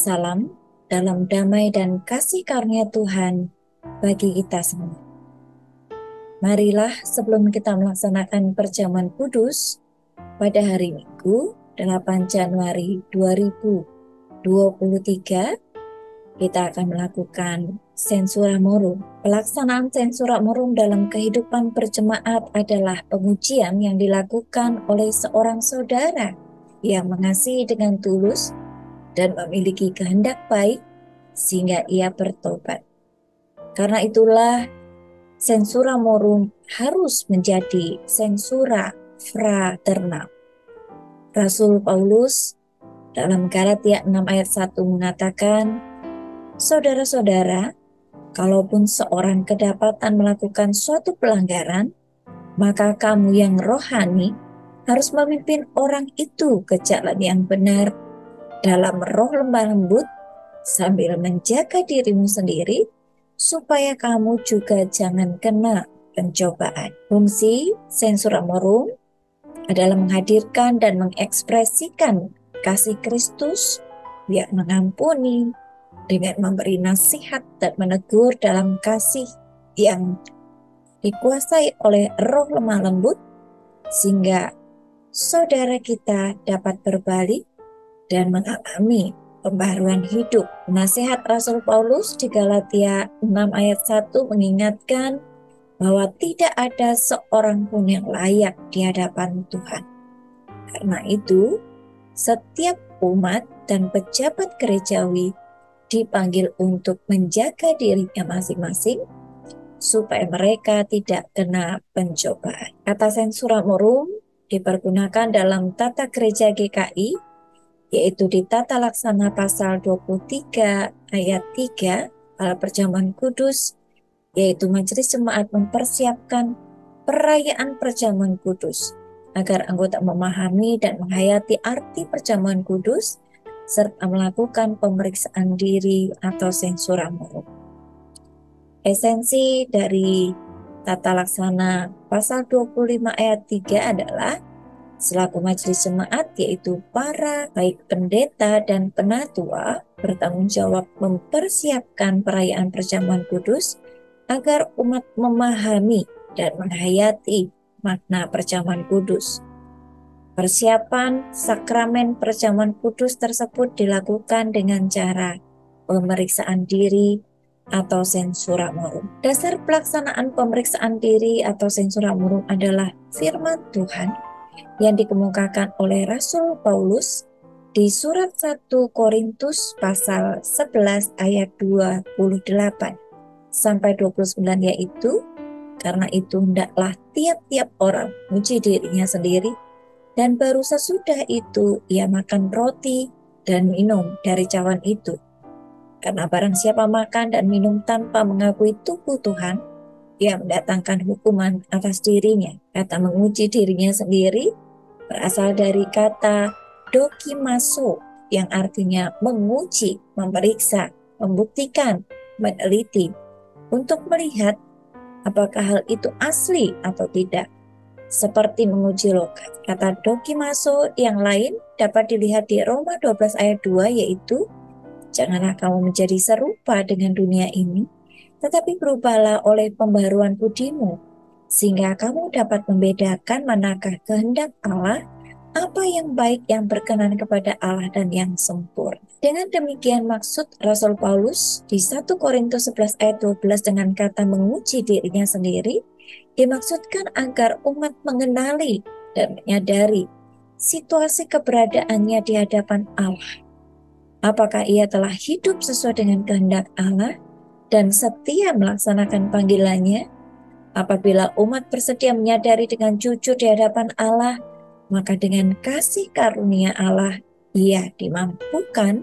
Salam dalam damai dan kasih karunia Tuhan bagi kita semua. Marilah sebelum kita melaksanakan perjamuan kudus pada hari Minggu 8 Januari 2023, kita akan melakukan Sensura Morum. Pelaksanaan Sensura Morum dalam kehidupan berjemaat adalah pengujian yang dilakukan oleh seorang saudara yang mengasihi dengan tulus dan memiliki kehendak baik sehingga ia bertobat. Karena itulah Sensura Morum harus menjadi sensura fraternal. Rasul Paulus dalam Galatia 6 ayat 1 mengatakan, "Saudara-saudara, kalaupun seorang kedapatan melakukan suatu pelanggaran, maka kamu yang rohani harus memimpin orang itu ke jalan yang benar dalam roh lemah lembut, sambil menjaga dirimu sendiri, supaya kamu juga jangan kena pencobaan." Fungsi Sensura Morum adalah menghadirkan dan mengekspresikan kasih Kristus yang mengampuni dengan memberi nasihat dan menegur dalam kasih yang dikuasai oleh roh lemah lembut, sehingga saudara kita dapat berbalik dan mengalami pembaharuan hidup. Nasihat Rasul Paulus di Galatia 6 ayat 1 mengingatkan bahwa tidak ada seorang pun yang layak di hadapan Tuhan. Karena itu, setiap umat dan pejabat gerejawi dipanggil untuk menjaga dirinya masing-masing supaya mereka tidak kena pencobaan. Kata Sensura Morum dipergunakan dalam tata gereja GKI, yaitu di tata laksana pasal 23 ayat 3 pada perjamuan kudus, yaitu majelis jemaat mempersiapkan perayaan perjamuan kudus agar anggota memahami dan menghayati arti perjamuan kudus serta melakukan pemeriksaan diri atau sensura morum. Esensi dari tata laksana pasal 25 ayat 3 adalah selaku majelis jemaat, yaitu para baik pendeta dan penatua, bertanggung jawab mempersiapkan perayaan perjamuan kudus agar umat memahami dan menghayati makna perjamuan kudus. Persiapan sakramen perjamuan kudus tersebut dilakukan dengan cara pemeriksaan diri atau sensura morum. Dasar pelaksanaan pemeriksaan diri atau sensura morum adalah firman Tuhan yang dikemukakan oleh Rasul Paulus di surat 1 Korintus pasal 11 ayat 28 sampai 29, yaitu, "Karena itu hendaklah tiap-tiap orang menguji dirinya sendiri, dan baru sesudah itu ia makan roti dan minum dari cawan itu. Karena barang siapa makan dan minum tanpa mengakui tubuh Tuhan, ia mendatangkan hukuman atas dirinya." Kata menguji dirinya sendiri berasal dari kata dokimaso yang artinya menguji, memeriksa, membuktikan, meneliti, untuk melihat apakah hal itu asli atau tidak, seperti menguji logat. Kata dokimaso yang lain dapat dilihat di Roma 12 ayat 2, yaitu, "Janganlah kamu menjadi serupa dengan dunia ini, tetapi berubahlah oleh pembaharuan budimu, sehingga kamu dapat membedakan manakah kehendak Allah, apa yang baik, yang berkenan kepada Allah, dan yang sempurna." Dengan demikian, maksud Rasul Paulus di 1 Korintus 11 ayat 12 dengan kata menguji dirinya sendiri, dimaksudkan agar umat mengenali dan menyadari situasi keberadaannya di hadapan Allah. Apakah ia telah hidup sesuai dengan kehendak Allah dan setia melaksanakan panggilannya? Apabila umat bersedia menyadari dengan jujur di hadapan Allah, maka dengan kasih karunia Allah, ia dimampukan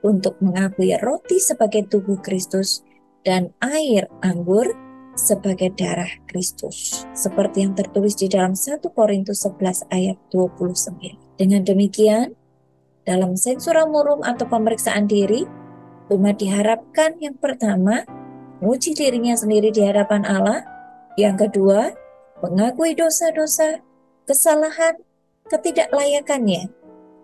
untuk mengakui roti sebagai tubuh Kristus dan air anggur sebagai darah Kristus, seperti yang tertulis di dalam 1 Korintus 11 ayat 29. Dengan demikian, dalam sensura morum atau pemeriksaan diri, umat diharapkan yang pertama, menguji dirinya sendiri di hadapan Allah. Yang kedua, mengakui dosa-dosa, kesalahan, ketidaklayakannya.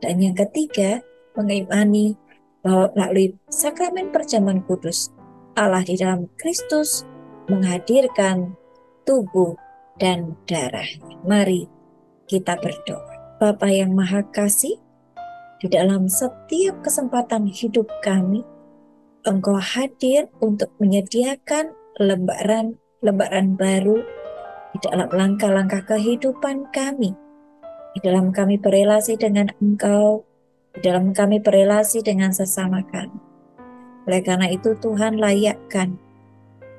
Dan yang ketiga, mengimani bahwa melalui sakramen perjamuan kudus, Allah di dalam Kristus menghadirkan tubuh dan darah. Mari kita berdoa. Bapa yang Maha Kasih, di dalam setiap kesempatan hidup kami, Engkau hadir untuk menyediakan lembaran baru di dalam langkah-langkah kehidupan kami, di dalam kami berelasi dengan Engkau, di dalam kami berelasi dengan sesama kami. Oleh karena itu Tuhan, layakkan,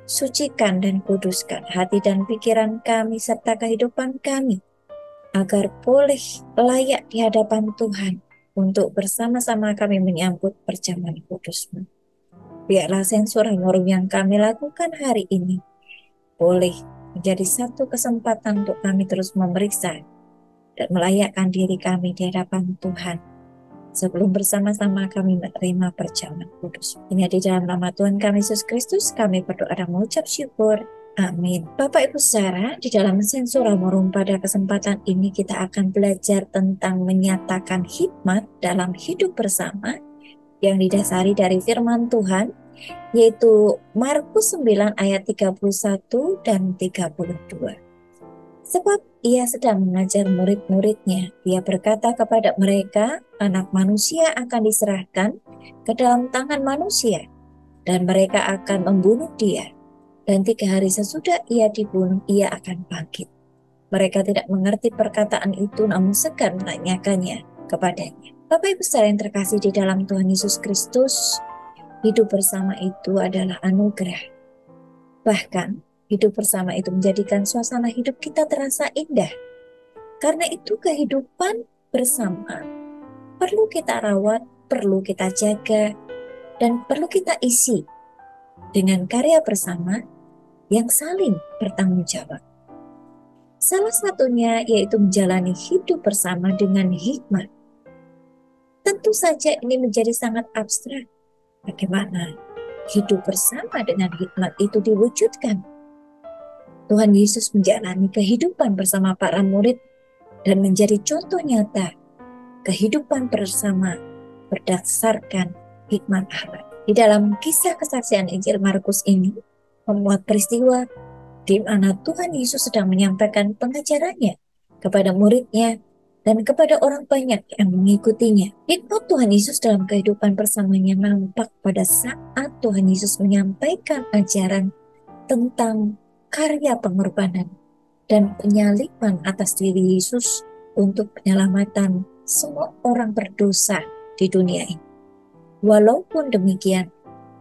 sucikan dan kuduskan hati dan pikiran kami serta kehidupan kami, agar boleh layak di hadapan Tuhan untuk bersama-sama kami menyambut perjamuan kudus-Mu. Biarlah sensor hamorum yang kami lakukan hari ini boleh menjadi satu kesempatan untuk kami terus memeriksa dan melayakkan diri kami di hadapan Tuhan sebelum bersama-sama kami menerima perjamuan kudus. Ini di dalam nama Tuhan kami Yesus Kristus kami berdoa dan mengucap syukur. Amin. Bapak Ibu saudara, di dalam sensor hamorum pada kesempatan ini kita akan belajar tentang menyatakan hikmat dalam hidup bersama yang didasari dari firman Tuhan, yaitu Markus 9 ayat 31 dan 32. Sebab ia sedang mengajar murid-muridnya, ia berkata kepada mereka, anak manusia akan diserahkan ke dalam tangan manusia, dan mereka akan membunuh dia, dan 3 hari sesudah ia dibunuh, ia akan bangkit. Mereka tidak mengerti perkataan itu, namun segan menanyakannya kepadanya. Bapak Ibu saudara yang terkasih di dalam Tuhan Yesus Kristus, hidup bersama itu adalah anugerah. Bahkan, hidup bersama itu menjadikan suasana hidup kita terasa indah. Karena itu kehidupan bersama perlu kita rawat, perlu kita jaga, dan perlu kita isi dengan karya bersama yang saling bertanggung jawab. Salah satunya yaitu menjalani hidup bersama dengan hikmat. Tentu saja ini menjadi sangat abstrak. Bagaimana hidup bersama dengan hikmat itu diwujudkan? Tuhan Yesus menjalani kehidupan bersama para murid dan menjadi contoh nyata kehidupan bersama berdasarkan hikmat Allah. Di dalam kisah kesaksian Injil Markus ini memuat peristiwa di mana Tuhan Yesus sedang menyampaikan pengajarannya kepada muridnya dan kepada orang banyak yang mengikutinya. Hikmat Tuhan Yesus dalam kehidupan bersamanya nampak pada saat Tuhan Yesus menyampaikan ajaran tentang karya pengorbanan dan penyaliban atas diri Yesus untuk penyelamatan semua orang berdosa di dunia ini. Walaupun demikian,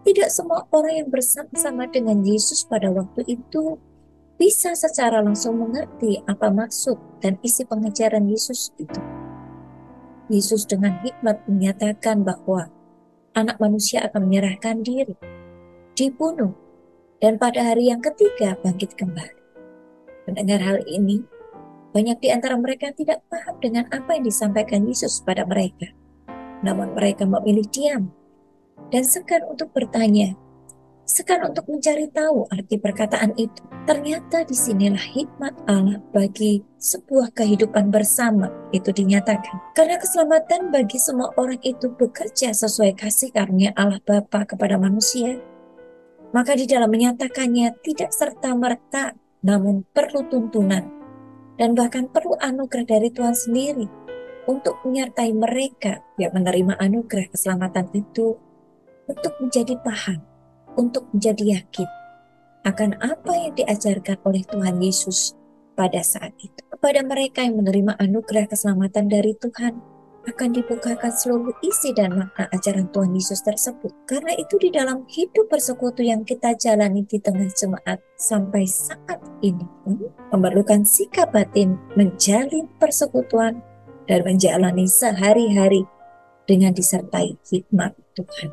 tidak semua orang yang bersama-sama dengan Yesus pada waktu itu bisa secara langsung mengerti apa maksud dan isi pengajaran Yesus itu. Yesus dengan hikmat menyatakan bahwa anak manusia akan menyerahkan diri, dibunuh, dan pada hari yang ketiga bangkit kembali. Mendengar hal ini, banyak di antara mereka tidak paham dengan apa yang disampaikan Yesus pada mereka. Namun mereka memilih diam dan segan untuk bertanya, segan untuk mencari tahu arti perkataan itu. Ternyata disinilah hikmat Allah bagi sebuah kehidupan bersama itu dinyatakan. Karena keselamatan bagi semua orang itu bekerja sesuai kasih karunia Allah Bapa kepada manusia, maka di dalam menyatakannya tidak serta-merta, namun perlu tuntunan dan bahkan perlu anugerah dari Tuhan sendiri untuk menyertai mereka yang menerima anugerah keselamatan itu untuk menjadi paham, untuk menjadi yakin akan apa yang diajarkan oleh Tuhan Yesus pada saat itu. Kepada mereka yang menerima anugerah keselamatan dari Tuhan, akan dibukakan seluruh isi dan makna ajaran Tuhan Yesus tersebut. Karena itu di dalam hidup bersekutu yang kita jalani di tengah jemaat sampai saat ini memerlukan sikap batin menjalin persekutuan dan menjalani sehari-hari dengan disertai hikmat Tuhan.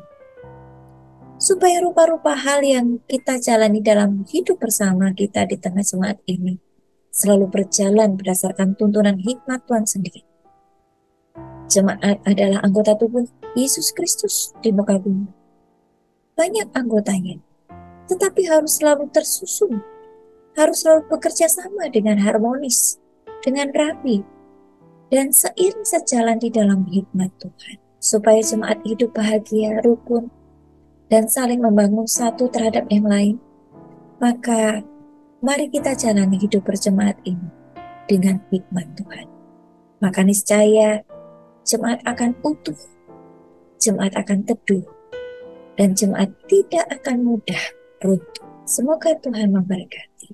Supaya rupa-rupa hal yang kita jalani dalam hidup bersama kita di tengah jemaat ini selalu berjalan berdasarkan tuntunan hikmat Tuhan sendiri. Jemaat adalah anggota tubuh Yesus Kristus di muka bumi. Banyak anggotanya, tetapi harus selalu tersusun, harus selalu bekerja sama dengan harmonis, dengan rapi, dan seiring sejalan di dalam hikmat Tuhan. supaya jemaat hidup bahagia, rukun, dan saling membangun satu terhadap yang lain. Maka mari kita jalani hidup berjemaat ini dengan hikmat Tuhan. Maka niscaya jemaat akan utuh, jemaat akan teduh, dan jemaat tidak akan mudah runtuh. Semoga Tuhan memberkati.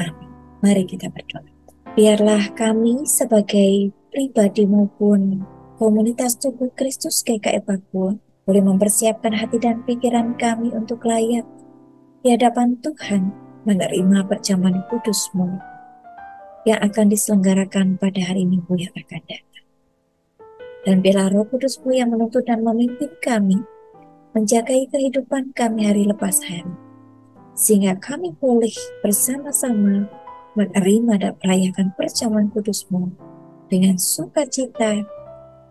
Amin. Mari kita berdoa. Biarlah kami sebagai pribadi maupun komunitas tubuh Kristus GKI Papua boleh mempersiapkan hati dan pikiran kami untuk layak di hadapan Tuhan menerima perjamuan kudus-Mu yang akan diselenggarakan pada hari Minggu yang akan datang. Dan biarlah Roh Kudus-Mu yang menuntun dan memimpin kami menjagai kehidupan kami hari lepas hari, sehingga kami boleh bersama-sama menerima dan merayakan perjamuan kudus-Mu dengan sukacita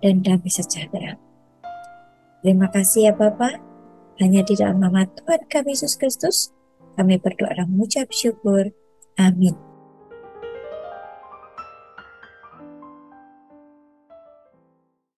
dan damai sejahtera. Terima kasih ya Bapa. Hanya di dalam nama Tuhan kami Yesus Kristus, kami berdoa dan mengucap syukur. Amin.